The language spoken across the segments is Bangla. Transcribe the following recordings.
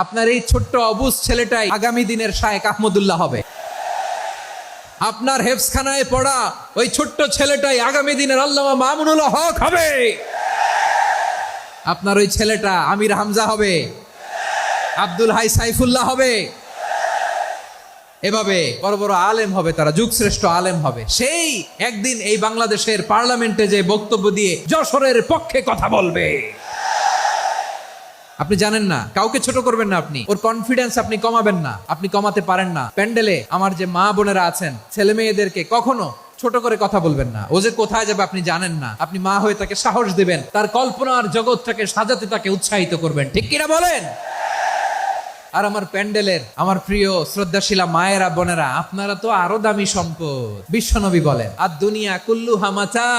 আপনার এই ছোট্ট অবুজ ছেলেটাই আগামী দিনের শায়েখ আহমদুল্লাহ হবে। আপনার হেফজখানায় পড়া ওই ছোট্ট ছেলেটাই আগামী দিনের আল্লামা মামুনুল হক হবে। আপনার ওই ছেলেটা আমির হামজা হবে, আব্দুল হাই সাইফুল্লাহ হবে। এভাবে বড় বড় আলেম হবে, তারা যুগশ্রেষ্ঠ আলেম হবে। সেই একদিন এই বাংলাদেশের পার্লামেন্টে যে বক্তব্য দিয়ে যশোরের পক্ষে কথা বলবে। আপনি জানেন না, কাউকে ছোট করবেন না, আপনি ওর কনফিডেন্স আপনি কমাবেন না, আপনি কমাতে পারেন না। প্যান্ডেলে আমার যে মা বোনেরা আছেন, ছেলে মেয়েদেরকে কখনো ছোট করে কথা বলবেন না। ও যে কোথায় যাবে আপনি জানেন না, আপনি মা হয়ে তাকে সাহস দিবেন, তার কল্পনার জগৎটাকে সাজাতে তাকে উৎসাহিত করবেন। ঠিক কিনা বলেন? আর আমার প্যান্ডেলের আমার প্রিয় শ্রদ্ধাশীলা মায়েরা বোনেরা, আপনারা তো আরো দামি সম্পদ। বিশ্বনবী বলেন, আর দুনিয়া কুল্লু হামাচা।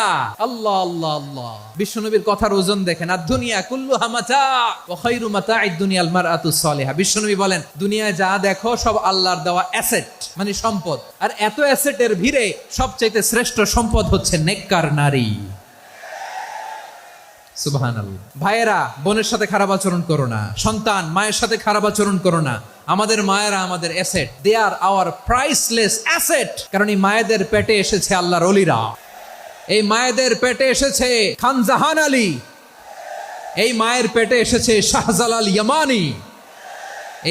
আল্লাহ আল্লাহ আল্লাহ, বিশ্বনবীর কথার ওজন দেখেন। আর দুনিয়া কুল্লু হামাচা ওয়া খায়রু মাতা'আদ দুনিয়াল মারআতুস সালিহা। বিশ্বনবী বলেন, দুনিয়ায় যা দেখো সব আল্লাহর দেওয়া অ্যাসেট, মানে সম্পদ। আর এত অ্যাসেটের ভিড়ে সবচাইতে শ্রেষ্ঠ সম্পদ হচ্ছে নেককার নারী। সুবহানাল্লাহ। ভাইয়েরা বোনের সাথে খারাপ আচরণ করো না, সন্তান মায়ের সাথে খারাপ আচরণ করো না। আমাদের মায়েরা আমাদের asset, they are our priceless asset. কারণ এই মায়েদের পেটে এসেছে আল্লাহর ওলিরা, এই মায়েদের পেটে এসেছে খান জাহান আলী, এই মায়ের পেটে এসেছে শাহজালাল ইয়ামানি,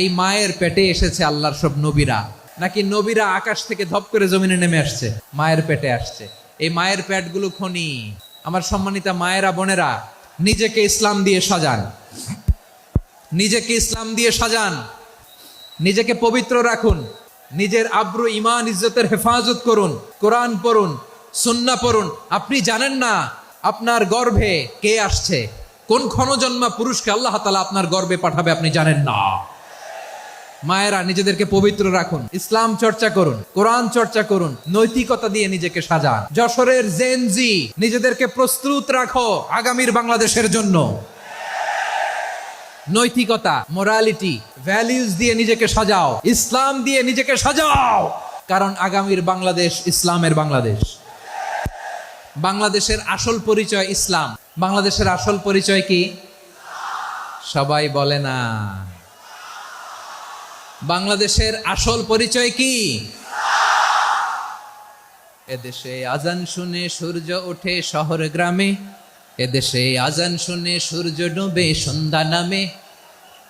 এই মায়ের পেটে এসেছে আল্লাহর সব নবীরা। নাকি নবীরা আকাশ থেকে ধপ করে জমিনে নেমে আসছে? মায়ের পেটে আসছে। এই মায়ের পেটগুলো খনি। আমার সম্মানিতা মায়েরা বোনেরা, নিজেকে ইসলাম দিয়ে সাজান, নিজেকে ইসলাম দিয়ে সাজান, নিজেকে পবিত্র রাখুন, নিজের আব্রু ঈমান ইজ্জতের হেফাজত করুন, কোরআন পড়ুন, সুন্নাহ পড়ুন। আপনি জানেন না আপনার গর্ভে কে আসছে, কোন ক্ষণজন্মা পুরুষকে আল্লাহ তাআলা আপনার গর্ভে পাঠাবে, আপনি জানেন না। মায়েরা নিজেদেরকে পবিত্র রাখুন, ইসলাম চর্চা করুন, কোরআন চর্চা করুন, নৈতিকতা দিয়ে নিজেকে সাজান। যশোরের জেনজি, নিজেদেরকে প্রস্তুত রাখো আগামীর বাংলাদেশের জন্য। নৈতিকতা, মোরালিটি, ভ্যালিউজ দিয়ে নিজেকে সাজাও, ইসলাম দিয়ে নিজেকে সাজাও। কারণ আগামীর বাংলাদেশ ইসলামের বাংলাদেশ। বাংলাদেশের আসল পরিচয় ইসলাম। বাংলাদেশের আসল পরিচয় কি? সবাই বলে না। বাংলাদেশের আসল পরিচয় কি? এদেশে আজান শুনে সূর্য ওঠে শহর গ্রামে, এদেশে আজান শুনে সূর্য ডুবে সন্ধ্যা নামে,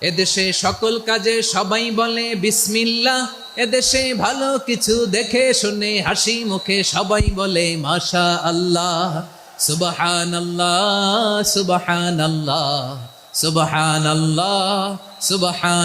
এদেশে সকল কাজে সবাই বলে বিসমিল্লাহ, এদেশে ভালো কিছু দেখে শুনে হাসি মুখে সবাই বলে মাশা আল্লাহ, সুবহানাল্লাহ সুবহানাল্লাহ সুবহানাল্লাহ সুবহান